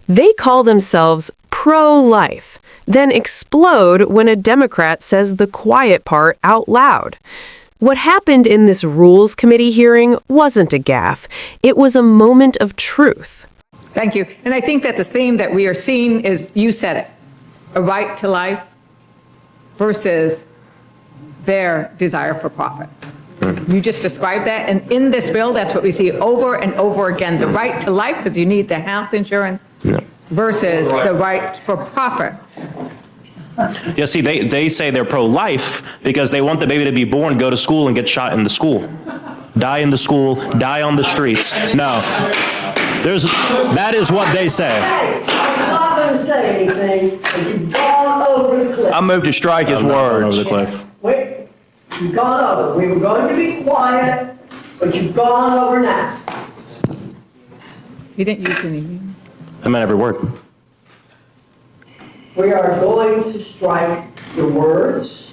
They call themselves pro-life, then explode when a Democrat says the quiet part out loud. What happened in this Rules Committee hearing wasn't a gaffe. It was a moment of truth. Thank you. And I think that the theme that we are seeing is, you said it, a right to life versus their desire for profit. You just described that, and in this bill, that's what we see over and over again, the right to life, because you need the health insurance, versus the right for profit. Yeah, see, they say they're pro-life because they want the baby to be born, go to school, and get shot in the school. Die in the school, die on the streets. No, that is what they say. Hey, I'm not going to say anything, but you've gone over the cliff. I move to strike his words. Over the cliff. Wait, you've gone over. We were going to be quiet, but you've gone over now. You didn't use any. I meant every word. We are going to strike your words.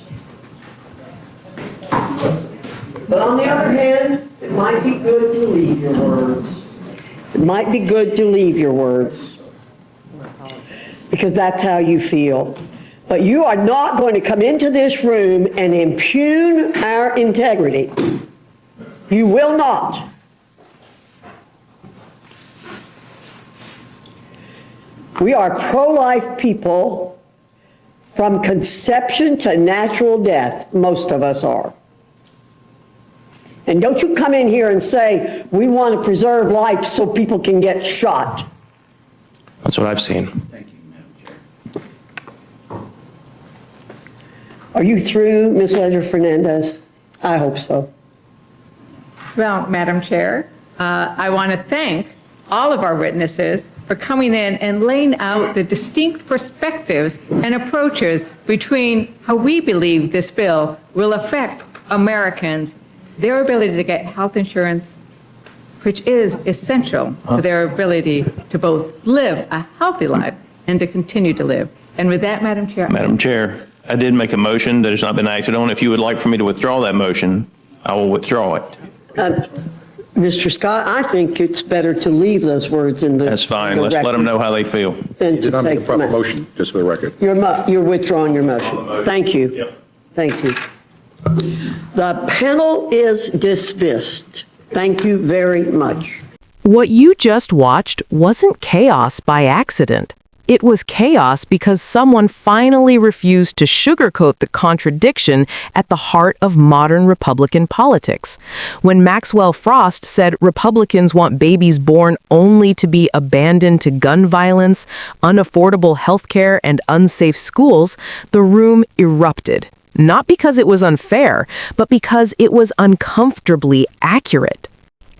But on the other hand, it might be good to leave your words. It might be good to leave your words. Because that's how you feel. But you are not going to come into this room and impugn our integrity. You will not. We are pro-life people from conception to natural death. Most of us are. And don't you come in here and say, we want to preserve life so people can get shot. That's what I've seen. Thank you, Madam Chair. Are you through, Ms. Ledger-Fernandez? I hope so. Well, Madam Chair, I want to thank all of our witnesses for coming in and laying out the distinct perspectives and approaches between how we believe this bill will affect Americans, their ability to get health insurance, which is essential to their ability to both live a healthy life and to continue to live. And with that, Madam Chair. Madam Chair, I did make a motion that has not been acted on. If you would like for me to withdraw that motion, I will withdraw it. Mr. Scott, I think it's better to leave those words in the. That's fine. Let's let them know how they feel. Than to Did not make a take them proper out. motion, just for the record. You're withdrawing your motion. Thank you. Yep. Thank you. The panel is dismissed. Thank you very much. What you just watched wasn't chaos by accident. It was chaos because someone finally refused to sugarcoat the contradiction at the heart of modern Republican politics. When Maxwell Frost said Republicans want babies born only to be abandoned to gun violence, unaffordable health care, and unsafe schools, the room erupted. Not because it was unfair, but because it was uncomfortably accurate.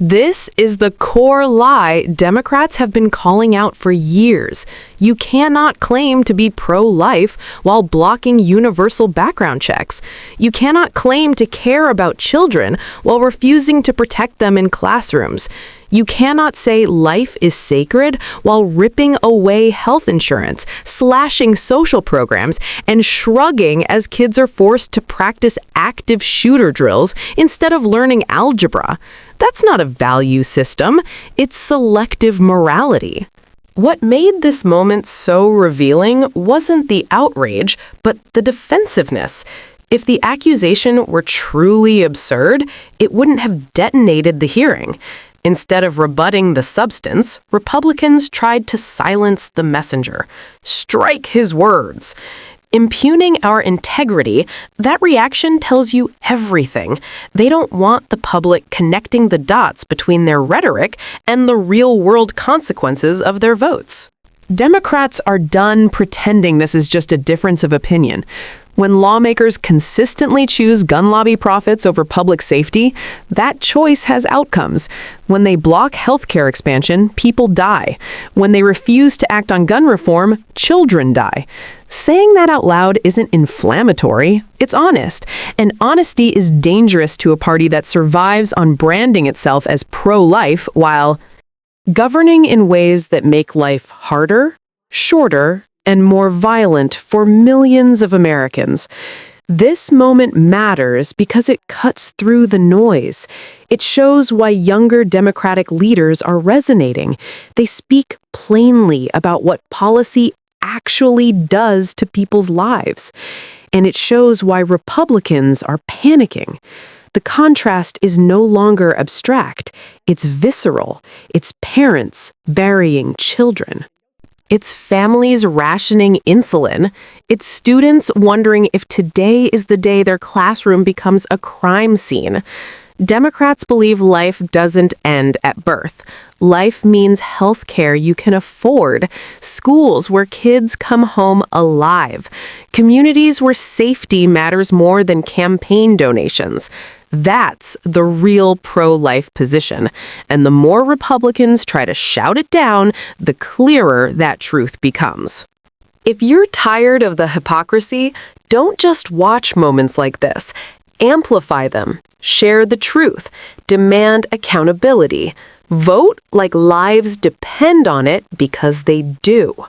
This is the core lie Democrats have been calling out for years. You cannot claim to be pro-life while blocking universal background checks. You cannot claim to care about children while refusing to protect them in classrooms. You cannot say life is sacred while ripping away health insurance, slashing social programs, and shrugging as kids are forced to practice active shooter drills instead of learning algebra. That's not a value system, it's selective morality. What made this moment so revealing wasn't the outrage, but the defensiveness. If the accusation were truly absurd, it wouldn't have detonated the hearing. Instead of rebutting the substance, Republicans tried to silence the messenger. Strike his words. Impugning our integrity, that reaction tells you everything. They don't want the public connecting the dots between their rhetoric and the real-world consequences of their votes. Democrats are done pretending this is just a difference of opinion. When lawmakers consistently choose gun lobby profits over public safety, that choice has outcomes. When they block healthcare expansion, people die. When they refuse to act on gun reform, children die. Saying that out loud isn't inflammatory, it's honest. And honesty is dangerous to a party that survives on branding itself as pro-life while governing in ways that make life harder, shorter, and more violent for millions of Americans. This moment matters because it cuts through the noise. It shows why younger Democratic leaders are resonating. They speak plainly about what policy actually does to people's lives. And it shows why Republicans are panicking. The contrast is no longer abstract. It's visceral. It's parents burying children. It's families rationing insulin. It's students wondering if today is the day their classroom becomes a crime scene. Democrats believe life doesn't end at birth. Life means health care you can afford, schools where kids come home alive, communities where safety matters more than campaign donations. That's the real pro-life position. And the more Republicans try to shout it down, the clearer that truth becomes. If you're tired of the hypocrisy, don't just watch moments like this. Amplify them. Share the truth. Demand accountability. Vote like lives depend on it, because they do.